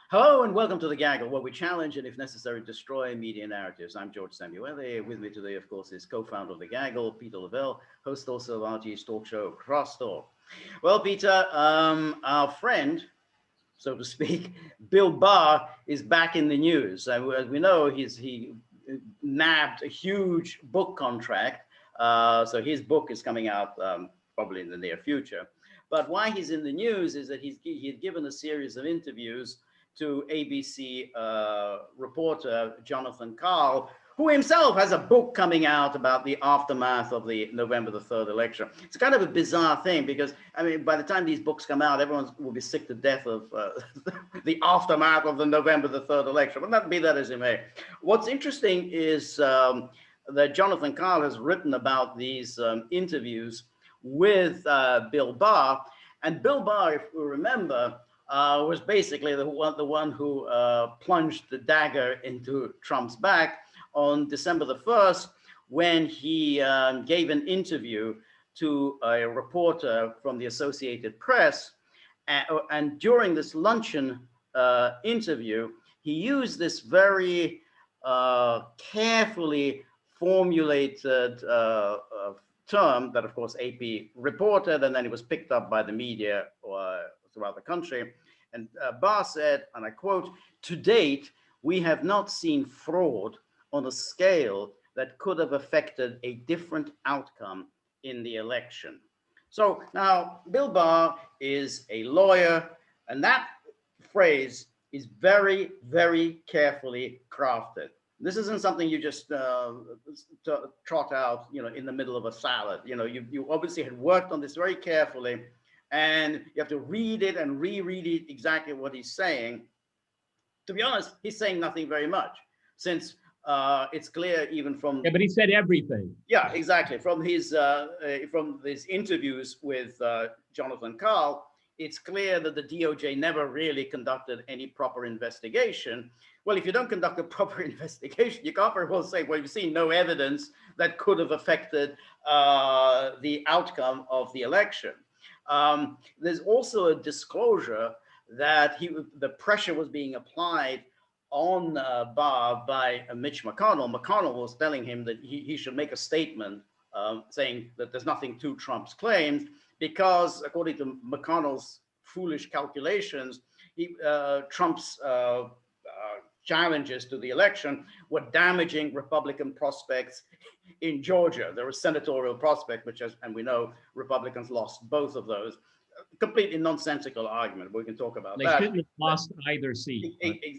Hello and welcome to The Gaggle, where we challenge and, if necessary, destroy media narratives. I'm George Szamuely. With me today, of course, is co-founder of The Gaggle, Peter Lavelle, host also of RT's talk show, Crosstalk. Well, Peter, our friend, so to speak, Bill Barr is back in the news. As we know, he nabbed a huge book contract. So his book is coming out probably in the near future. But why he's in the news is that he had given a series of interviews to ABC reporter Jonathan Karl, who himself has a book coming out about the aftermath of the November the 3rd election. It's kind of a bizarre thing because, I mean, by the time these books come out, everyone will be sick to death of the aftermath of the November the 3rd election. But that be that as it may. What's interesting is that Jonathan Karl has written about these interviews with Bill Barr. And Bill Barr, if we remember, was basically the one who plunged the dagger into Trump's back on December the 1st when he gave an interview to a reporter from the Associated Press. And during this luncheon interview, he used this very carefully formulated term that, of course, AP reported, and then it was picked up by the media throughout the country. And Barr said, and I quote, "To date, we have not seen fraud on a scale that could have affected a different outcome in the election." So now Bill Barr is a lawyer, and that phrase is very, very carefully crafted. This isn't something you just trot out, in the middle of a salad. You obviously had worked on this very carefully, and you have to read it and reread it exactly what he's saying. To be honest, he's saying nothing very much, since it's clear even from but he said everything. Yeah, exactly. From his interviews with Jonathan Karl, it's clear that the DOJ never really conducted any proper investigation. Well, if you don't conduct a proper investigation, you can't very well say, well, you've seen no evidence that could have affected the outcome of the election. There's also a disclosure that the pressure was being applied on Barr by Mitch McConnell. McConnell was telling him that he should make a statement saying that there's nothing to Trump's claims, because according to McConnell's foolish calculations, Trump's challenges to the election were damaging Republican prospects in Georgia. There was senatorial prospect, and we know Republicans lost both of those. Completely nonsensical argument. We can talk about that. They shouldn't have lost either seat.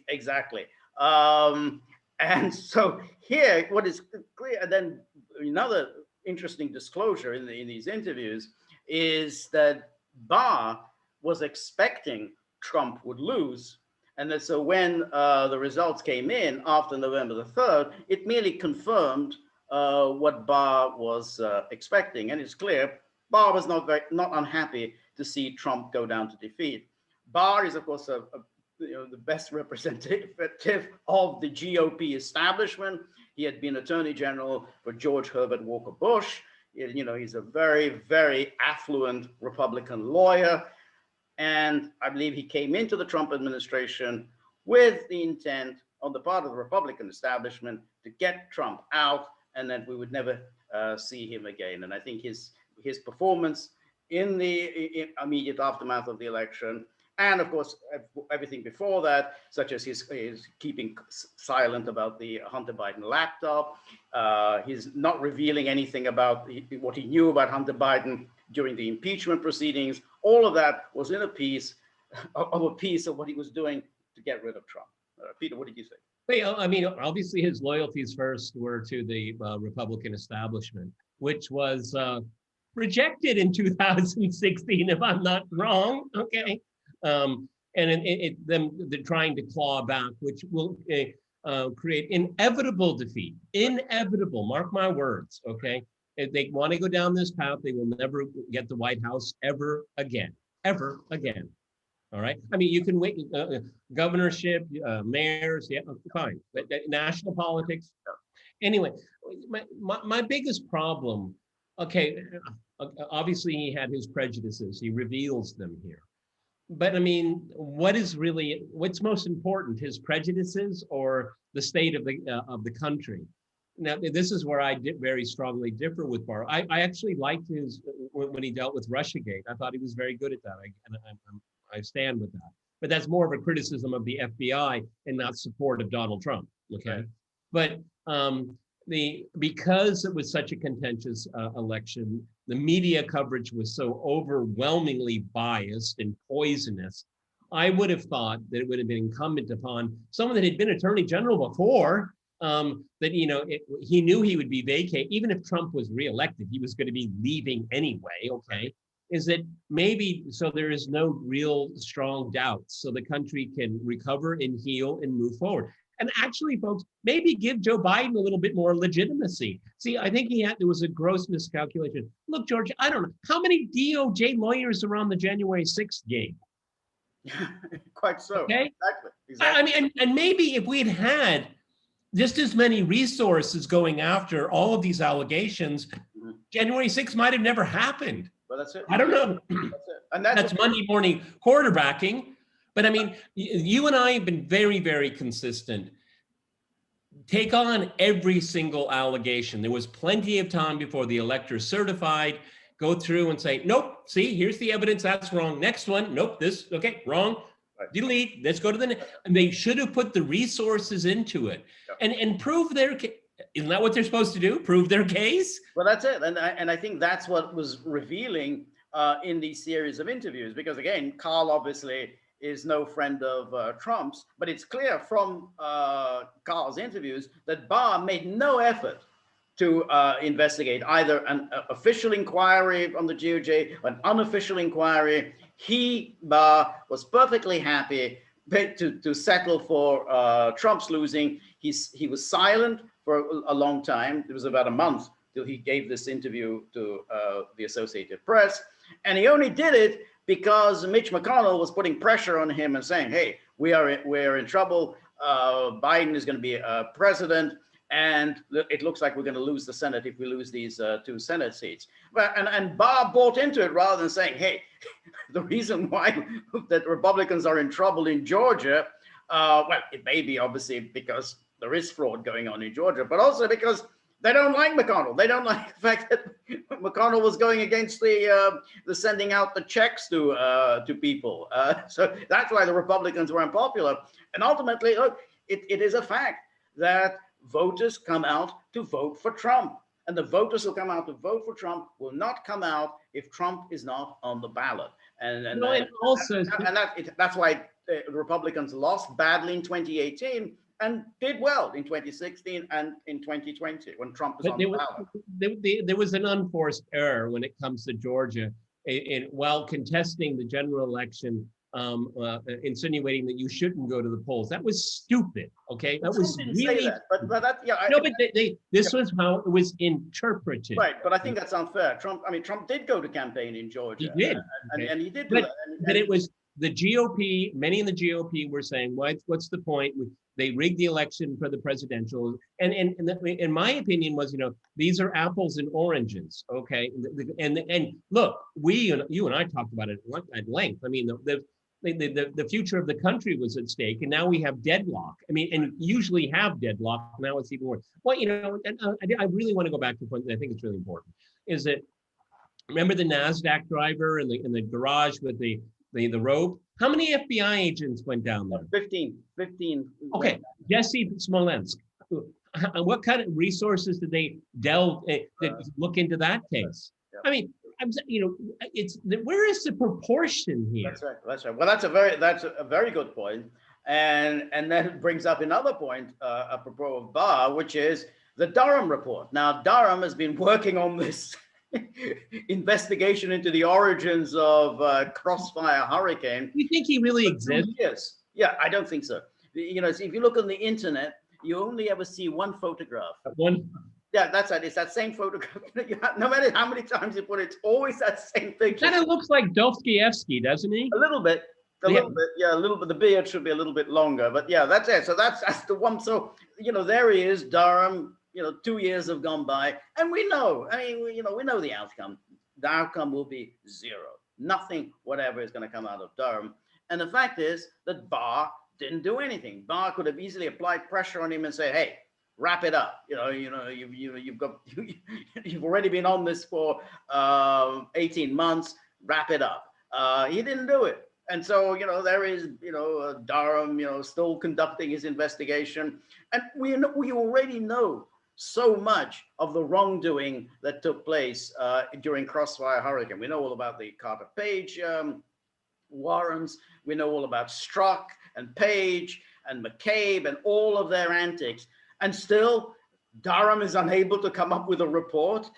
Exactly. And so here, what is clear, and then another interesting disclosure in these interviews is that Barr was expecting Trump would lose. And that so when the results came in after November the 3rd, it merely confirmed what Barr was expecting. And it's clear Barr was not unhappy to see Trump go down to defeat. Barr is, of course, the best representative of the GOP establishment. He had been Attorney General for George Herbert Walker Bush. He's a very, very affluent Republican lawyer. And I believe he came into the Trump administration with the intent on the part of the Republican establishment to get Trump out, and that we would never see him again. And I think his performance in the immediate aftermath of the election, and of course everything before that, such as his keeping silent about the Hunter Biden laptop, he's not revealing anything about what he knew about Hunter Biden during the impeachment proceedings. All of that was in a piece of what he was doing to get rid of Trump. Peter, what did you think? Well, I mean, obviously his loyalties first were to the Republican establishment, which was rejected in 2016, if I'm not wrong. Okay. And they're trying to claw back, which will create inevitable defeat. Inevitable, mark my words, okay? If they want to go down this path, they will never get the White House ever again. Ever again. All right? I mean, you can wait, governorship, mayors, yeah, fine. But national politics, anyway, my biggest problem, okay, obviously he had his prejudices. He reveals them here. but I mean, what's most important, his prejudices or the state of the country? Now, this is where I very strongly differ with Barr. I actually liked his when he dealt with Russiagate. I thought he was very good at that, I stand with that. But that's more of a criticism of the FBI and not support of Donald Trump. Okay, Right. but because it was such a contentious election, the media coverage was so overwhelmingly biased and poisonous. I would have thought that it would have been incumbent upon someone that had been Attorney General before, that he knew he would be vacated. Even if Trump was reelected, he was going to be leaving anyway. Okay, is that maybe so there is no real strong doubts, so the country can recover and heal and move forward. And actually, folks, maybe give Joe Biden a little bit more legitimacy. See, I think there was a gross miscalculation. Look, George, I don't know how many DOJ lawyers are on the January 6th game. Quite so. Okay, exactly. I mean, and maybe if we had just as many resources going after all of these allegations, January 6th might have never happened. Well, that's it. I don't know. That's it. And that's Monday morning quarterbacking. But I mean, you and I have been very, very consistent. Take on every single allegation. There was plenty of time before the electors certified. Go through and say, nope, see, here's the evidence, that's wrong. Next one, nope, this, okay, wrong. Right. Delete, let's go to the next. And they should have put the resources into it. Yep. And prove their case. Isn't that what they're supposed to do? Prove their case? Well, that's it. And I think that's what was revealing in these series of interviews. Because again, Carl obviously is no friend of Trump's, but it's clear from Carl's interviews that Barr made no effort to investigate either an official inquiry from the DOJ, an unofficial inquiry. Barr was perfectly happy to settle for Trump's losing. He was silent for a long time. It was about a month till he gave this interview to the Associated Press. And he only did it because Mitch McConnell was putting pressure on him and saying, hey, we're in trouble. Biden is going to be president. And it looks like we're going to lose the Senate if we lose these 2 Senate seats. And Barr bought into it rather than saying, hey, the reason why that Republicans are in trouble in Georgia, well, it may be obviously because there is fraud going on in Georgia, but also because they don't like McConnell. They don't like the fact that McConnell was going against the sending out the checks to people. So that's why the Republicans were unpopular. And ultimately, look, it is a fact that voters come out to vote for Trump. And the voters who come out to vote for Trump will not come out if Trump is not on the ballot. That's why the Republicans lost badly in 2018 and did well in 2016 and in 2020 when Trump was on the ballot. There was an unforced error when it comes to Georgia. While contesting the general election, insinuating that you shouldn't go to the polls. That was stupid. Okay, that was really. That, but that, yeah. This was how it was interpreted. Right, but I think that's unfair. Trump did go to campaign in Georgia. He did, and he did. But it was the GOP. Many in the GOP were saying, "What's the point? They rigged the election for the presidential." And in my opinion was, these are apples and oranges. Okay, and look, you and I talked about it at length. I mean, the future of the country was at stake, and now we have deadlock. I mean, and usually have deadlock. Now it's even worse. Well, and I really want to go back to a point that I think is really important. Is that remember the NASDAQ driver in the garage with the rope? How many FBI agents went down there? 15. Okay, Jesse Smolensk. What kind of resources did they look into that case? Yeah. I mean, where is the proportion here? That's right. Well, that's a very good point, and then it brings up another point apropos of Barr, which is the Durham report. Now, Durham has been working on this investigation into the origins of Crossfire Hurricane. You think he really exists? Yes. Yeah, I don't think so. If you look on the internet, you only ever see one photograph. One. Yeah, that's it. It's that same photograph. No matter how many times you put it, it's always that same picture. Kind of looks like Dostoevsky, doesn't he? A little bit. A little bit. The beard should be a little bit longer, but yeah, that's it. So that's the one. So there he is, Durham. 2 years have gone by, and we know. I mean, we know the outcome. The outcome will be 0. Nothing whatever is going to come out of Durham. And the fact is that Barr didn't do anything. Barr could have easily applied pressure on him and say, hey, wrap it up. You've already been on this for 18 months. Wrap it up. He didn't do it. And so, there is, Durham, still conducting his investigation. And we already know so much of the wrongdoing that took place during Crossfire Hurricane. We know all about the Carter Page warrants. We know all about Strzok and Page and McCabe and all of their antics. And still, Durham is unable to come up with a report.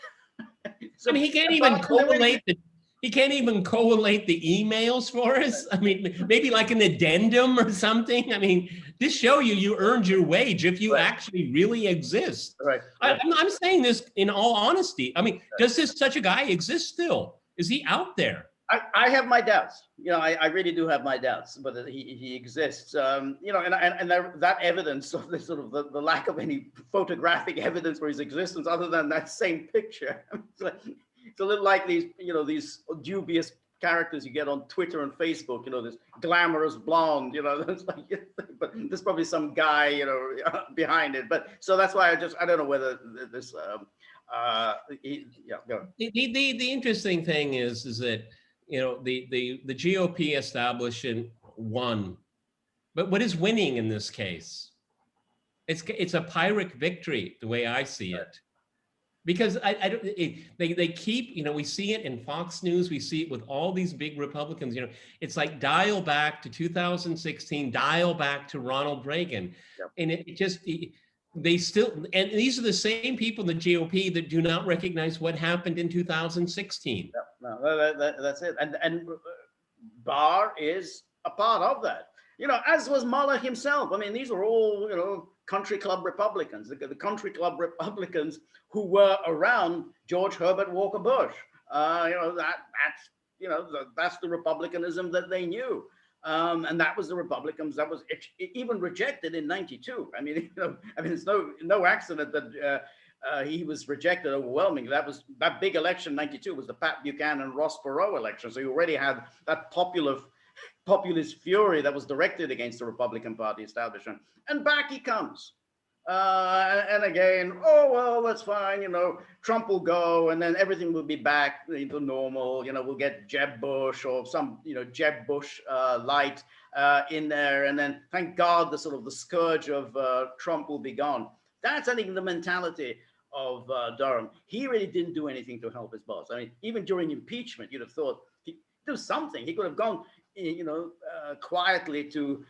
So, I mean, he can't even correlate the He can't even collate the emails for us. I mean, maybe like an addendum or something. I mean, this show you earned your wage if you actually really exist. Right. I'm saying this in all honesty. I mean, does such a guy exist still? Is he out there? I have my doubts. I really do have my doubts, but he exists. And that evidence of the sort of the lack of any photographic evidence for his existence, other than that same picture. It's a little like these dubious characters you get on Twitter and Facebook. This glamorous blonde. But there's probably some guy behind it. But so that's why I don't know whether this. Go. The interesting thing is that. The GOP establishment won, but what is winning in this case? It's a Pyrrhic victory, the way I see it, because they keep, we see it in Fox News, we see it with all these big Republicans. It's like dial back to 2016, dial back to Ronald Reagan, and it just. They still, and these are the same people in the GOP that do not recognize what happened in 2016. No, that's it. And Barr is a part of that. As was Mueller himself. I mean, these are all, country club Republicans, the country club Republicans who were around George Herbert Walker Bush. That's the Republicanism that they knew. And that was the Republicans that was even rejected in '92. I mean, it's no accident that he was rejected overwhelmingly. That big election '92 was the Pat Buchanan Ross Perot election. So you already had that populist fury that was directed against the Republican Party establishment. And back he comes. And again, well, that's fine. Trump will go, and then everything will be back to normal. We'll get Jeb Bush or some, Jeb Bush light in there, and then thank God the scourge of Trump will be gone. That's, I think, the mentality of Durham. He really didn't do anything to help his boss. I mean, even during impeachment, you'd have thought he'd do something. He could have gone, quietly to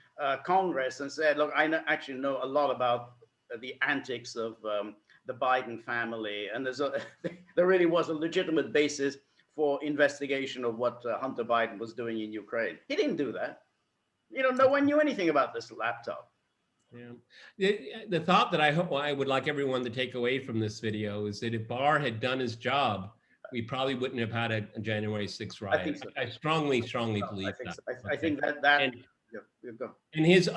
Congress and said, "Look, I actually know a lot about the antics of the Biden family, and there really was a legitimate basis for investigation of what Hunter Biden was doing in Ukraine." He didn't do that. No one knew anything about this laptop. Yeah. The thought that I would like everyone to take away from this video is that if Barr had done his job, we probably wouldn't have had a January 6th riot. I think so. I strongly believe that. So. I think that. And his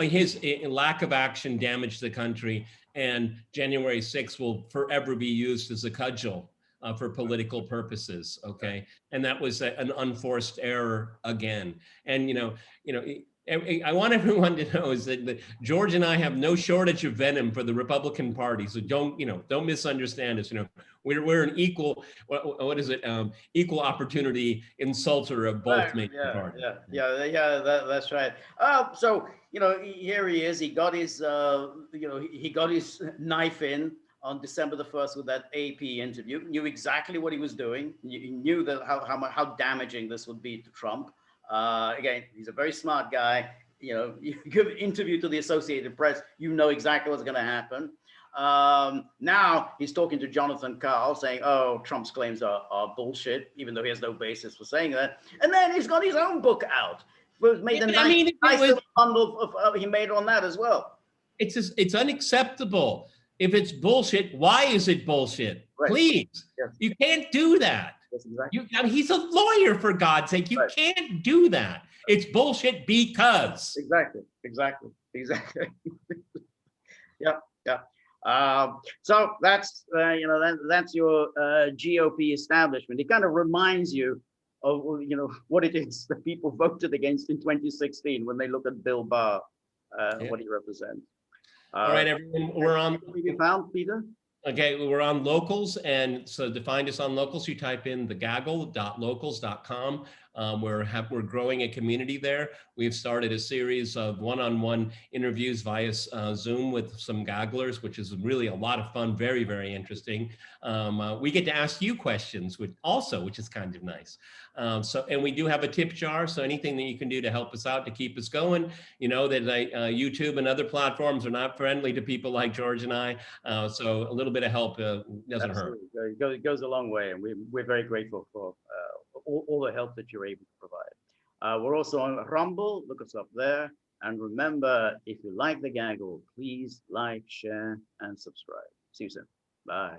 lack of action damaged the country, and January 6th will forever be used as a cudgel for political purposes. Okay, and that was an unforced error again. And I want everyone to know is that George and I have no shortage of venom for the Republican Party. So don't misunderstand us. We're an equal, what is it? Equal opportunity insulter of both major parties. That's right. So here he is. He got his knife in on December the 1st with that AP interview. Knew exactly what he was doing. He knew that how damaging this would be to Trump. Again, he's a very smart guy. You give an interview to the Associated Press, exactly what's going to happen. Now he's talking to Jonathan Karl saying, "Oh, Trump's claims are bullshit," even though he has no basis for saying that. And then he's got his own book out. Made a nice bundle of he made on that as well. It's unacceptable. If it's bullshit, why is it bullshit? Right. Please, You can't do that. Exactly. He's a lawyer, for God's sake. You can't do that. It's bullshit because. Exactly. Yeah. So that's that's your GOP establishment. It kind of reminds you what it is that people voted against in 2016 when they look at Bill Barr, Yeah. what he represents. All right, everyone, we're on. Can we be found, Peter? Okay, we're on Locals, and so to find us on Locals, you type in thegaggle.locals.com. We're growing a community there. We've started a series of one-on-one interviews via Zoom with some gagglers, which is really a lot of fun, very, very interesting. We get to ask you questions, which is kind of nice. And we do have a tip jar, so anything that you can do to help us out, to keep us going. You know that YouTube and other platforms are not friendly to people like George and I, so a little bit of help doesn't hurt. It goes a long way, and we're very grateful for all the help that you're able to provide. We're also on Rumble. Look us up there. And remember, if you like the gaggle, please like, share, and subscribe. See you soon. Bye.